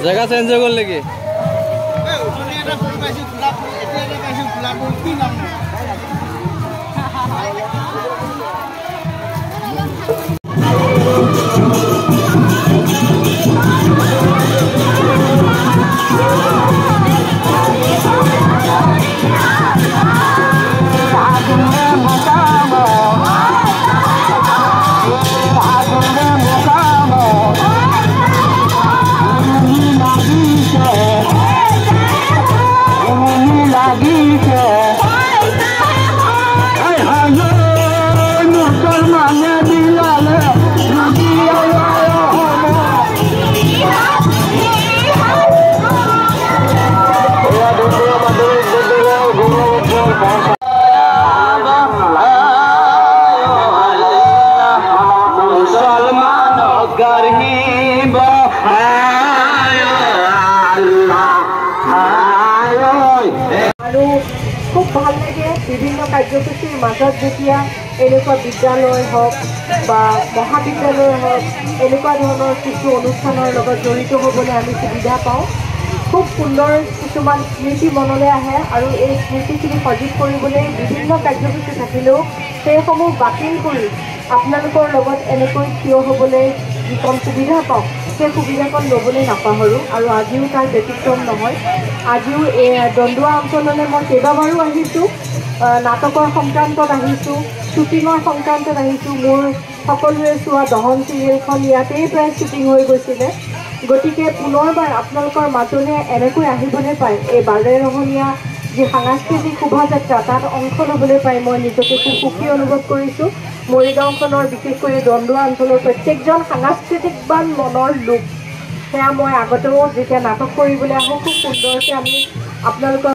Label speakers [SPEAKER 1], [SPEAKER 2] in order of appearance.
[SPEAKER 1] जगह चेंज हो गल नेকি
[SPEAKER 2] खूब ভাল লাগে বিভিন্ন কাৰ্যসূচীৰ মাজত যেতিয়া এনেকুৱা বিদ্যালয় হওক বা মহাবিদ্যালয় হওক এনেকুৱা ধৰণৰ কিছু অনুষ্ঠানৰ লগত জড়িত হ'বলৈ আমি সুবিধা পাওঁ খুব সুন্দৰ কিছুমান স্মৃতি মনলৈ আহে আৰু এই স্মৃতিখিনি সজীৱ কৰিবলৈ বিভিন্ন কাৰ্যসূচী থাকিলেও সেইসমূহ বাতিল কৰি আপোনালোকৰ লগত এনেকৈ থিয় হ'বলৈ যিকণ সুবিধা পাওঁ সেই সুবিধাকণ ল'বলৈ নাপাহৰোঁ আৰু আজিও তাৰ ব্যতিক্ৰম নহয় আজিও এই দন্দুৱা অঞ্চললৈ মই কেইবাবাৰো আহিছোঁ নাটকৰ সংক্ৰান্তত আহিছোঁ শ্বুটিঙৰ সংক্ৰান্তত আহিছোঁ মোৰ সকলোৱে চোৱা দহন চিৰিয়েলখন ইয়াতেই প্ৰায় শ্বুটিং হৈ গৈছিলে গতিকে পুনৰবাৰ আপোনালোকৰ মাজলৈ এনেকৈ আহিবলৈ পায় এই বাৰেৰহণীয়া যি সাংস্কৃতিক শোভাযাত্ৰা তাত অংশ ল'বলৈ পাই মই নিজকে খুব সুখী অনুভৱ কৰিছোঁ মৰিগাঁওখনৰ বিশেষকৈ দন্দুৱা অঞ্চলৰ প্ৰত্যেকজন সাংস্কৃতিকবান মনৰ লোক সেয়া মই আগতেও যেতিয়া নাটক কৰিবলৈ আহোঁ খুব সুন্দৰকৈ আমি আপোনালোকৰ